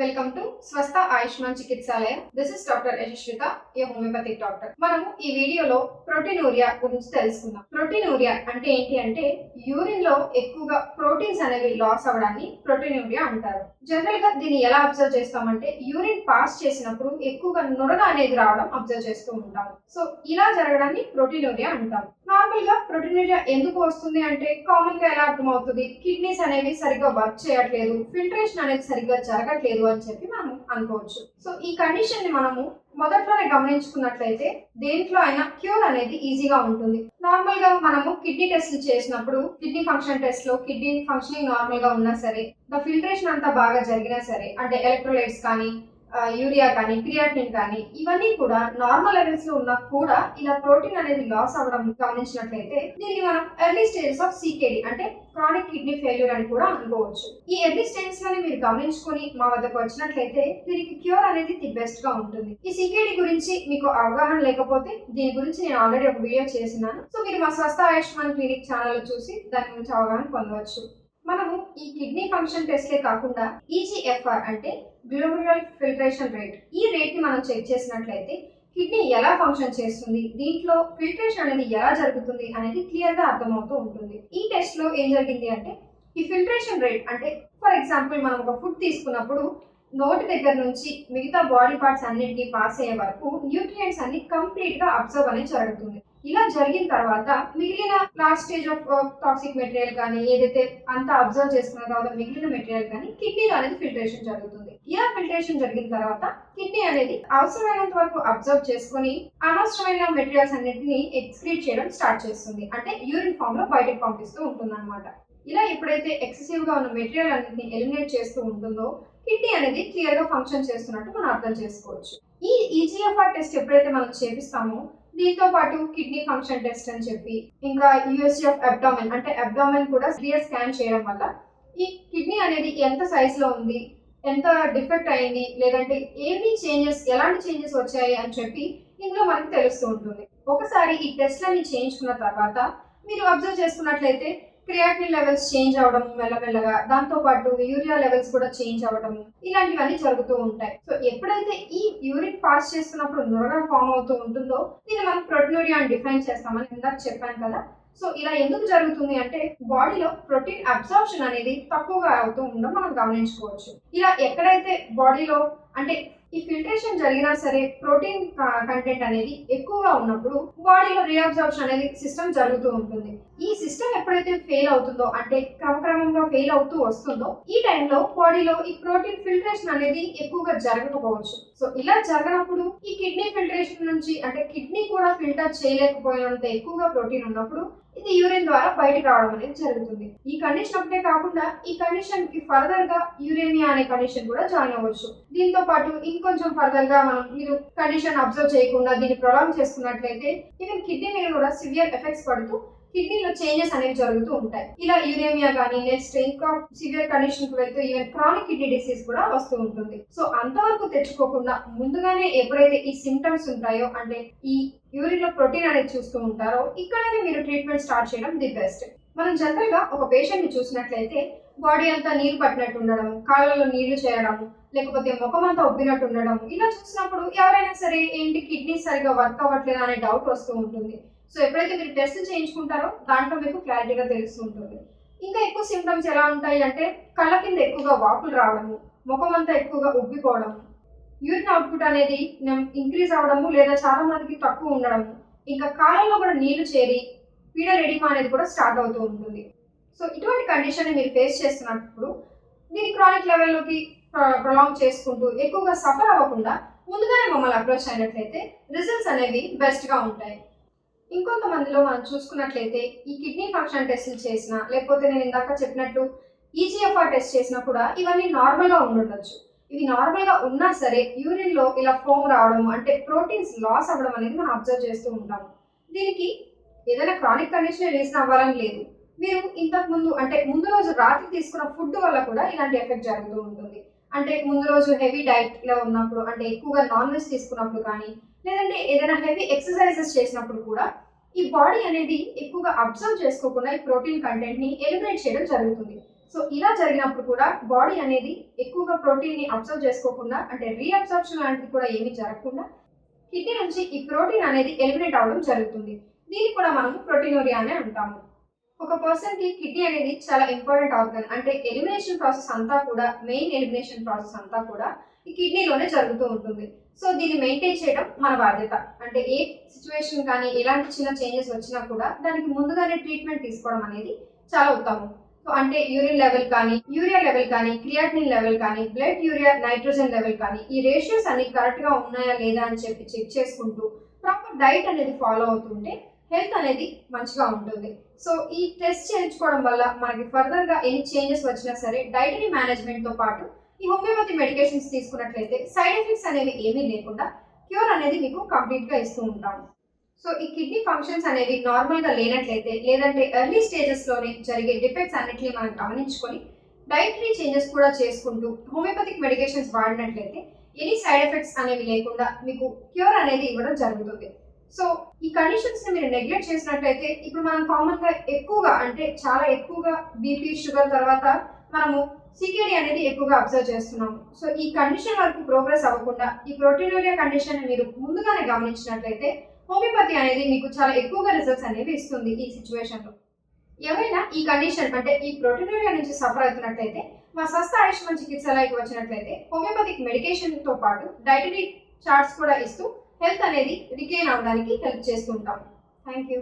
Welcome to Swastha Ayushman Chikitsalaya. This is doctor Yashasvita, a homeopathic doctor. మనము ఈ వీడియోలో ప్రోటీనూరియా గురించి తెలుసుకుందాం. ప్రోటీనూరియా అంటే ఏంటి అంటే యూరిన్ లో ఎక్కువగా ప్రోటీన్స్ అనేవి లాస్ అవడాన్ని ప్రోటీనూరియా అంటారు. జనరల్ గా దీన్ని ఎలా అబ్జర్వ్ చేస్తామంటే యూరిన్ పాస్ చేసినప్పుడు ఎక్కువగా నురగ అనేది రావడం అబ్జర్వ్ చేస్తూ ఉంటాము. సో ఇలా జరగడాన్ని ప్రోటీనూరియా అంటాం. నార్మల్ గా ప్రోటీనూరియా ఎందుకు వస్తుంది అంటే కామన్ గా ఎలా అర్థమవుతుంది, కిడ్నీస్ అనేవి సరిగ్గా వర్క్ చేయట్లేదు, ఫిల్టరేషన్ అనేది సరిగ్గా జరగట్లేదు అని చెప్పి మనం అనుకోవచ్చు. సో ఈ కండిషన్ ని మనము మొదట్లోనే గమనించుకున్నట్లయితే దేంట్లో అయినా క్యూర్ అనేది ఈజీగా ఉంటుంది. నార్మల్ గా మనము కిడ్నీ టెస్ట్ చేసినప్పుడు కిడ్నీ ఫంక్షన్ టెస్ట్ లో కిడ్నీ ఫంక్షనింగ్ నార్మల్ గా ఉన్నా సరే, ద ఫిల్టరేషన్ అంతా బాగా జరిగినా సరే, అంటే ఎలక్ట్రోలైట్స్ కానీ యూరియా కానీ క్రియాటినిన్ కానీ ఇవన్నీ కూడా నార్మల్ లెవెల్స్ లో ఉన్నా కూడా ఇలా ప్రోటీన్ అనేది లాస్ అవ్వడం గమనించినట్లయితే దీన్ని మనం ఎర్లీ స్టేజెస్ ఆఫ్ సికేడి అంటే క్రానిక్ కిడ్నీ ఫెయిల్యూర్ అని కూడా అనుకోవచ్చు. ఈ ఎర్లీ స్టేజెస్ లోనే మీరు గమనించుకొని మా వద్దకు వచ్చినట్లయితే దీనికి క్యూర్ అనేది ది బెస్ట్ గా ఉంటుంది. ఈ సికేడి గురించి మీకు అవగాహన లేకపోతే దీని గురించి నేను ఆల్రెడీ ఒక వీడియో చేసినాను. సో మీరు మా స్వస్థ ఆయుష్మాన్ క్లినిక్ ఛానల్ చూసి దాని గురించి అవగాహన పొందవచ్చు. మనము ఈ కిడ్నీ ఫంక్షన్ టెస్ట్లే కాకుండా ఈజీఎఫ్ఆర్ అంటే గ్లోమెరులర్ ఫిల్టరేషన్ రేట్, ఈ రేట్ ని మనం చెక్ చేసినట్లయితే కిడ్నీ ఎలా ఫంక్షన్ చేస్తుంది, దీంట్లో ఫిల్టరేషన్ అనేది ఎలా జరుగుతుంది అనేది క్లియర్ గా అర్థమవుతూ ఉంటుంది. ఈ టెస్ట్ లో ఏం జరిగింది అంటే ఈ ఫిల్టరేషన్ రేట్ అంటే ఫర్ ఎగ్జాంపుల్ మనం ఒక ఫుడ్ తీసుకున్నప్పుడు నోటి దగ్గర నుంచి మిగతా బాడీ పార్ట్స్ అన్నిటికీ పాస్ అయ్యే వరకు న్యూట్రియంట్స్ అన్ని కంప్లీట్ గా అబ్జర్వ్ అనేది జరుగుతుంది. ఇలా జరిగిన తర్వాత మిగిలిన last stage of toxic material కానీ ఏదైతే అంతా అబ్జర్వ్ చేసుకున్న తర్వాత మిగిలిన మెటీరియల్ కానీ కిడ్నీలో అనేది ఫిల్టరేషన్ జరుగుతుంది. ఇలా ఫిల్టరేషన్ జరిగిన తర్వాత కిడ్నీ అనేది అవసరమైనంత వరకు అబ్జర్వ్ చేసుకుని అనవసరమైన మెటీరియల్స్ అన్నిటిని ఎక్స్క్రీట్ చేయడం స్టార్ట్ చేస్తుంది, అంటే యూరిన్ ఫామ్ లో బయటకు పంపిస్తూ ఉంటుంది అనమాట. ఇలా ఎప్పుడైతే ఎక్సెసివ్ గా ఉన్న మెటీరియల్ అన్నిటిని ఎలిమినేట్ చేస్తూ ఉంటుందో కిడ్నీ అనేది క్లియర్ గా ఫంక్షన్ చేస్తున్నట్టు మనం అర్థం చేసుకోవచ్చు. ఈ ఈజీఎఫ్ఆర్ టెస్ట్ ఎప్పుడైతే మనం చేపిస్తామో దీంతో పాటు కిడ్నీ ఫంక్షన్ టెస్ట్ అని చెప్పి ఇంకా యూఎస్జీ ఆఫ్ అబ్డామెన్ అంటే అబ్డామెన్ కూడా క్లియర్ స్కాన్ చేయడం వల్ల ఈ కిడ్నీ అనేది ఎంత సైజ్ లో ఉంది, ఎంత డిఫెక్ట్ అయింది, లేదంటే ఎలాంటి చేంజెస్ వచ్చాయి అని చెప్పి ఇందులో మనకు తెలుస్తూ ఉంటుంది. ఒకసారి ఈ టెస్ట్లన్నీ చేయించుకున్న తర్వాత మీరు అబ్జర్వ్ చేసుకున్నట్లయితే క్రియాటినిన్ లెవెల్స్ చేంజ్ అవడం మెల్లమెల్లగా, దాంతో పాటు యూరియా లెవెల్స్ కూడా చేంజ్ అవడం ఇలాంటివన్నీ జరుగుతూ ఉంటాయి. సో ఎప్పుడైతే ఈ యూరిన్ పాస్ చేస్తున్నప్పుడు నురగ ఫామ్ అవుతూ ఉంటుందో దీన్ని మనం ప్రోటీనూరియా అని డిఫైన్ చేస్తామని ఇందాక చెప్పాను కదా. సో ఇలా ఎందుకు జరుగుతుంది అంటే బాడీలో ప్రోటీన్ అబ్సార్ప్షన్ అనేది తక్కువగా అవుతూ ఉండడం మనం గమనించుకోవచ్చు. ఇలా ఎక్కడైతే బాడీలో అంటే ఈ ఫిల్టరేషన్ జరిగినా సరే ప్రోటీన్ కంటెంట్ అనేది ఎక్కువగా ఉన్నప్పుడు బాడీలో రీఅబ్జార్ప్షన్ అనేది సిస్టమ్ జరుగుతూ ఉంటుంది. ఈ సిస్టమ్ ఎప్పుడైతే ఫెయిల్ అవుతుందో అంటే క్రమక్రమంగా ఫెయిల్ అవుతూ వస్తుందో ఈ టైంలో బాడీలో ఈ ప్రోటీన్ ఫిల్టరేషన్ అనేది ఎక్కువగా జరగకపోవచ్చు. సో ఇలా జరగనప్పుడు ఈ కిడ్నీ ఫిల్టరేషన్ నుంచి అంటే కిడ్నీ కూడా ఫిల్టర్ చేయలేకపోయినంత ఎక్కువగా ప్రోటీన్ ఉన్నప్పుడు ఇది యూరిన్ ద్వారా బయటకు రావడం అనేది జరుగుతుంది. ఈ కండిషన్ ఒకటే కాకుండా ఈ కండిషన్ కి ఫర్దర్ గా యూరేమియా అనే కండిషన్ కూడా జాయిన్ అవ్వచ్చు. దీంతో పాటు ఇంకొంచెం ఫర్దర్ గా మీరు కండిషన్ అబ్జర్వ్ చేయకుండా దీన్ని ప్రొలాంగ్ చేసుకున్నట్లయితే ఈవెన్ కిడ్నీ మీద కూడా సివియర్ ఎఫెక్ట్స్ పడుతూ కిడ్నీలో చేంజెస్ అనేవి జరుగుతూ ఉంటాయి. ఇలా యూరేమియా కానీ నెక్స్ట్ ఇంకా సివియర్ కండిషన్ కు వెళ్తూ ఈవెన్ క్రానిక్ కిడ్నీ డిసీజ్ కూడా వస్తూ ఉంటుంది. సో అంతవరకు తెచ్చుకోకుండా ముందుగానే ఎప్పుడైతే ఈ సిమ్టమ్స్ ఉంటాయో అంటే ఈ యూరిన్ లో ప్రోటీన్ అనేది చూస్తూ ఉంటారో ఇక్కడనే మీరు ట్రీట్మెంట్ స్టార్ట్ చేయడం ది బెస్ట్. మనం జనరల్ గా ఒక పేషెంట్ ని చూసినట్లయితే బాడీ అంతా నీరు పట్టినట్టు ఉండడం, కాళ్ళలో నీళ్లు చేయడం, లేకపోతే ముఖం అంతా ఉబ్బినట్టు ఉండడం, ఇలా చూసినప్పుడు ఎవరైనా సరే ఏంటి కిడ్నీ సరిగా వర్క్ అవ్వట్లేదు అనే డౌట్ వస్తూ ఉంటుంది. సో ఎప్పుడైతే మీరు టెస్ట్ చేయించుకుంటారో దాంట్లో మీకు క్లారిటీగా తెలుస్తూ ఉంటుంది. ఇంకా ఎక్కువ సిమ్టమ్స్ ఎలా ఉంటాయి అంటే కళ్ళ కింద ఎక్కువగా వాపులు రావడము, ముఖం అంతా ఎక్కువగా ఉబ్బిపోవడము, యూరిన్ అవుట్పుట్ అనేది ఇంక్రీజ్ అవడము లేదా చాలా మందికి తక్కువ ఉండడము, ఇంకా కాళ్ళల్లో కూడా నీళ్లు చేరి పీడల్ ఎడిమా అనేది కూడా స్టార్ట్ అవుతూ ఉంటుంది. సో ఇటువంటి కండిషన్ మీరు ఫేస్ చేస్తున్నప్పుడు దీని క్రానిక్ లెవెల్లోకి ప్రొలాంగ్ చేసుకుంటూ ఎక్కువగా సఫర్ అవ్వకుండా ముందుగానే మమ్మల్ని అప్రోచ్ అయినట్లయితే రిజల్ట్స్ అనేవి బెస్ట్గా ఉంటాయి. ఇంకొంతమందిలో మనం చూసుకున్నట్లయితే ఈ కిడ్నీ ఫంక్షన్ టెస్టులు చేసినా లేకపోతే నేను ఇందాక చెప్పినట్లు ఈజీఎఫ్ఆర్ టెస్ట్ చేసినా కూడా ఇవన్నీ నార్మల్గా ఉండొచ్చు. ఇవి నార్మల్గా ఉన్నా సరే యూరిన్లో ఇలా ఫోమ్ రావడం అంటే ప్రోటీన్స్ లాస్ అవ్వడం అనేది మనం అబ్జర్వ్ చేస్తూ ఉంటాము. దీనికి ఏదైనా క్రానిక్ కండిషన్ రీజన్ అవ్వాలని లేదు. మీరు ఇంతకు ముందు అంటే ముందు రోజు రాత్రి తీసుకున్న ఫుడ్ వల్ల కూడా ఇలాంటి ఎఫెక్ట్ జరుగుతూ ఉంటుంది. అంటే ముందు రోజు హెవీ డైట్లో ఉన్నప్పుడు అంటే ఎక్కువగా నాన్ వెజ్ తీసుకున్నప్పుడు కానీ లేదంటే ఏదైనా హెవీ ఎక్సర్సైజెస్ చేసినప్పుడు కూడా ఈ బాడీ అనేది ఎక్కువగా అబ్జర్వ్ చేసుకోకుండా ఈ ప్రోటీన్ కంటెంట్ ని ఎలిమినేట్ చేయడం జరుగుతుంది. సో ఇలా జరిగినప్పుడు కూడా బాడీ అనేది ఎక్కువగా ప్రోటీన్ ని అబ్జర్వ్ చేసుకోకుండా, అంటే రీఅబ్జర్ప్షన్ లాంటిది కూడా ఏమీ జరగకుండా కిడ్నీ నుంచి ఈ ప్రోటీన్ అనేది ఎలిమినేట్ అవడం జరుగుతుంది. దీన్ని కూడా మనము ప్రోటీనూరియా అని అంటాము. ఒక పర్సన్ కి కిడ్నీ అనేది చాలా ఇంపార్టెంట్ ఆర్గన్. అంటే ఎలిమినేషన్ ప్రాసెస్ అంతా కూడా, మెయిన్ ఎలిమినేషన్ ప్రాసెస్ అంతా కూడా ఈ కిడ్నీలోనే జరుగుతూ ఉంటుంది. సో దీన్ని మెయింటైన్ చేయడం మన బాధ్యత. అంటే ఏ సిచ్యువేషన్ కానీ ఎలాంటి చిన్న చేంజెస్ వచ్చినా కూడా దానికి ముందుగానే ట్రీట్మెంట్ తీసుకోవడం అనేది చాలా ఉత్తమం. సో అంటే యూరిన్ లెవెల్ కానీ, యూరియా లెవెల్ కానీ, క్రియాటినిన్ లెవెల్ కానీ, బ్లడ్ యూరియా నైట్రోజన్ లెవెల్ కానీ, ఈ రేషియోస్ అన్ని కరెక్ట్గా ఉన్నాయా లేదా అని చెప్పి చెక్ చేసుకుంటూ ప్రాపర్ డైట్ అనేది ఫాలో అవుతుంటే హెల్త్ అనేది మంచిగా ఉంటుంది. సో ఈ టెస్ట్ చేయించుకోవడం వల్ల మనకి ఫర్దర్గా ఎన్ని చేంజెస్ వచ్చినా సరే డైటరీ మేనేజ్మెంట్తో పాటు ఈ హోమియోపతి మెడికేషన్స్ తీసుకున్నట్లయితే సైడ్ ఎఫెక్ట్స్ అనేవి ఏమీ లేకుండా క్యూర్ అనేది మీకు కంప్లీట్గా ఇస్తూ ఉంటాము. సో ఈ కిడ్నీ ఫంక్షన్స్ అనేవి నార్మల్గా లేనట్లయితే, లేదంటే ఎర్లీ స్టేజెస్లోనే జరిగే డిఫెక్ట్స్ అన్నిటిని మనం గమనించుకొని డైటరీ చేంజెస్ కూడా చేసుకుంటూ హోమియోపతిక్ మెడికేషన్స్ వాడినట్లయితే ఎనీ సైడ్ ఎఫెక్ట్స్ అనేవి లేకుండా మీకు క్యూర్ అనేది ఇవ్వడం జరుగుతుంది. సో ఈ కండిషన్స్ని మీరు నెగ్లెక్ట్ చేసినట్లయితే, ఇప్పుడు మనం కామన్గా ఎక్కువగా, అంటే చాలా ఎక్కువగా బీపీ, షుగర్ తర్వాత మనము సికేడి అనేది ఎక్కువగా అబ్జర్వ్ చేస్తున్నాము. సో ఈ కండిషన్ వరకు ప్రోగ్రెస్ అవ్వకుండా ఈ ప్రోటీనూరియా కండిషన్ మీరు ముందుగానే గమనించినట్లయితే హోమియోపతి అనేది మీకు చాలా ఎక్కువగా రిజల్ట్స్ అనేవి ఇస్తుంది. ఈ సిచ్యువేషన్లో ఎవరైనా ఈ కండిషన్, అంటే ఈ ప్రోటీనూరియా నుంచి సఫర్ అవుతున్నట్లయితే మా స్వస్థ ఆయుష్మాన్ చికిత్సాలయకి వచ్చినట్లయితే హోమియోపతిక్ మెడికేషన్తో పాటు డైటరీ చార్ట్స్ కూడా ఇస్తూ హెల్త్ అనేది రిగెయిన్ అవ్వడానికి హెల్ప్ చేస్తుంటాం. Thank you.